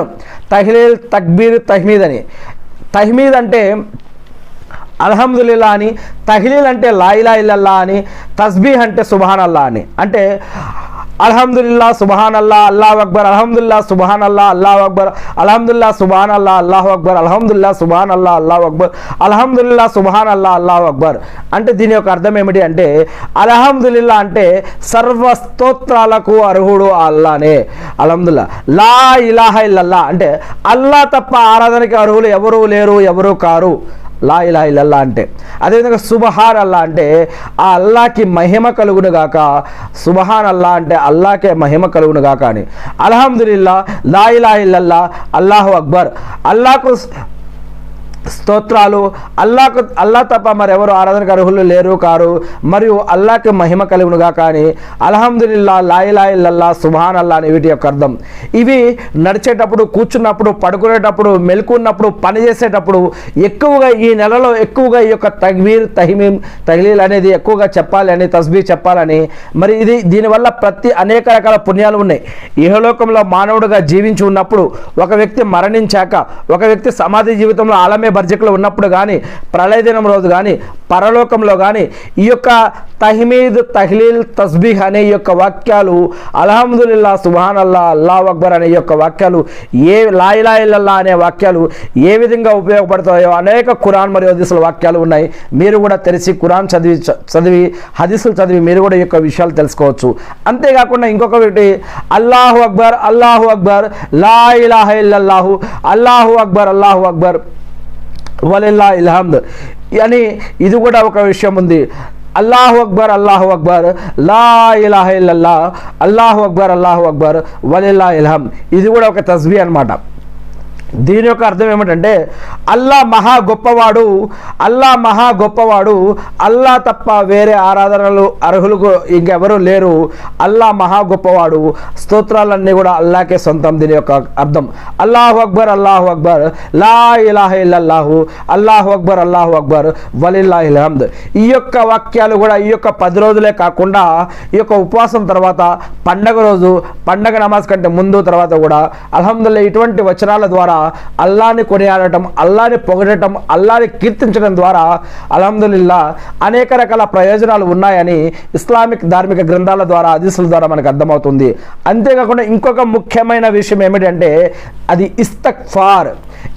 అర్థాలను తహ్లీల్, తక్బీర్, తహ్మీద్ అని. తహ్మీద్ అంటే అల్హమ్దులిల్లా అని, తహ్లీల్ అంటే లా ఇలాహ ఇల్లల్లాహ్ అని, తస్బీహ్ అంటే సుబ్హానల్లాహ్ అని. అంటే అల్హమ్దులిల్లా సుబ్హానల్లా అల్లాహు అక్బర్, అల్హమ్దులిల్లా సుబ్హానల్లా అల్లాహు అక్బర్, అల్హమ్దులిల్లా సుబ్హానల్లా అల్లాహు అక్బర్, అల్హమ్దులిల్లా సుబ్హానల్లా అల్లాహు అక్బర్, అల్హమ్దులిల్లా సుబ్హానల్లా అల్లాహు అక్బర్. అంటే దీని యొక్క అర్థం ఏమిటి అంటే అల్హమ్దులిల్లా అంటే సర్వ స్తోత్రాలకు అర్హుడు అల్లానే. అల్హమ్దులిల్లా. లా ఇలాహ ఇల్లల్లాహ్ అంటే అల్లా తప్ప ఆరాధనకి అర్హులు ఎవరూ లేరు, ఎవరూ కారు. లా ఇలాహ ఇల్లల్లాహ్ అంటే. అదేవిధంగా సుబ్హాన్ అల్లా అంటే ఆ అల్లాకి మహిమ కలుగును గాక. సుబ్హాన్ అల్లా అంటే అల్లాకే మహిమ కలుగును గాక అని. అల్హమ్దులిల్లా, లా ఇలాహ ఇల్లల్లాహ్, అల్లాహు అక్బర్. అల్లాకు స్తోత్రాలు, అల్లా తప్ప మరెవరు ఆరాధనకు అర్హులు లేరు, కారు. మరియు అల్లాకి మహిమ కలుగునుగా కానీ అల్హమ్దులిల్లా, లా ఇలాహ ఇల్లల్లాహ్, సుబ్హాన్ అల్లా అని వీటి యొక్క అర్థం. ఇవి నడిచేటప్పుడు, కూర్చున్నప్పుడు, పడుకునేటప్పుడు, మెలుకున్నప్పుడు, పని చేసేటప్పుడు ఎక్కువగా ఈ నెలలో ఎక్కువగా ఈ యొక్క తక్బీర్, తహ్లీల్ అనేది ఎక్కువగా చెప్పాలని, తస్బీహ్ చెప్పాలని. మరి దీనివల్ల అనేక రకాల పుణ్యాలు ఉన్నాయి. ఇహలోకంలో మానవుడిగా జీవించి ఉన్నప్పుడు, ఒక వ్యక్తి మరణించాక, ఒక వ్యక్తి సమాధి జీవితంలో ఆలమే బర్జకులు ఉన్నప్పుడు కానీ, ప్రళయ దినం రోజు కానీ, పరలోకంలో కానీ ఈ యొక్క తహ్మీద్, తహ్లీల్, తస్బీహ్ అనే ఈ యొక్క వాక్యాలు, అల్హమ్దులిల్లా, సుబ్హానల్లా, అల్లాహు అక్బర్ అనే ఈ యొక్క వాక్యాలు, లా ఇలాహ ఇల్లల్లాహ్ అనే వాక్యాలు ఏ విధంగా ఉపయోగపడతాయో అనేక ఖురాన్ మరియు హదీసుల వాక్యాలు ఉన్నాయి. మీరు కూడా తెలిసి ఖురాన్ చదివి హదీసులు చదివి మీరు కూడా ఈ యొక్క విషయాలు తెలుసుకోవచ్చు. అంతేకాకుండా ఇంకొకటి అల్లాహు అక్బర్, అల్లాహు అక్బర్, లా ఇలాహ ఇల్లల్లాహు, అల్లాహు అక్బర్, అల్లాహు అక్బర్, వలిల్లాహిల్ హమ్ద్ అని ఇది కూడా ఒక విషయం ఉంది. అల్లాహు అక్బర్, అల్లాహు అక్బర్, లా ఇలాహ ఇల్లల్లాహ్, అల్లాహు అక్బర్, అల్లాహు అక్బర్, వలిల్లాహిల్ హమ్ద్. ఇది కూడా ఒక తస్బీహ్ అన్నమాట. దీని యొక్క అర్థం ఏమిటంటే అల్లా మహా గొప్పవాడు, అల్లా మహా గొప్పవాడు, అల్లా తప్ప వేరే ఆరాధనలు అర్హులకు ఇంకెవరూ లేరు. అల్లా మహా గొప్పవాడు, స్తోత్రాలన్నీ కూడా అల్లాకే సొంతం. దీని యొక్క అర్థం అల్లాహు అక్బర్, అల్లాహు అక్బర్, లా ఇలాహ ఇల్లల్లాహు, అల్లాహు అక్బర్, అల్లాహు అక్బర్, వలిల్లాహిల్ హమ్ద్. ఈ యొక్క వాక్యాలు కూడా ఈ యొక్క 10 రోజులే కాకుండా ఈ యొక్క ఉపవాసం తర్వాత, పండగ రోజు, పండగ నమాజ్ కంటే ముందు తర్వాత కూడా అల్హమ్దులిల్లాహ్ ఇటువంటి వచనాల ద్వారా అల్లాని కొనియాడటం, అల్లాని పొగడటం, అల్లాని కీర్తించడం ద్వారా అల్హమ్దులిల్లాహ్ అనేక రకాల ప్రయోజనాలు ఉన్నాయని ఇస్లామిక్ ధార్మిక గ్రంథాల ద్వారా, హదీసుల ద్వారా మనకు అర్థమవుతుంది. అంతేకాకుండా ఇంకొక ముఖ్యమైన విషయం ఏమిటంటే అది ఇస్తగ్ఫార్.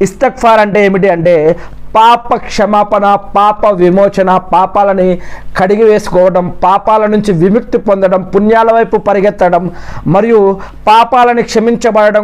ఇస్తగ్ఫార్ అంటే ఏమిటి అంటే పాప క్షమాపణ, పాప విమోచన, పాపాలని కడిగి వేసుకోవడం, పాపాల నుంచి విముక్తి పొందడం, పుణ్యాల వైపు పరిగెత్తడం మరియు పాపాలని క్షమించబడడం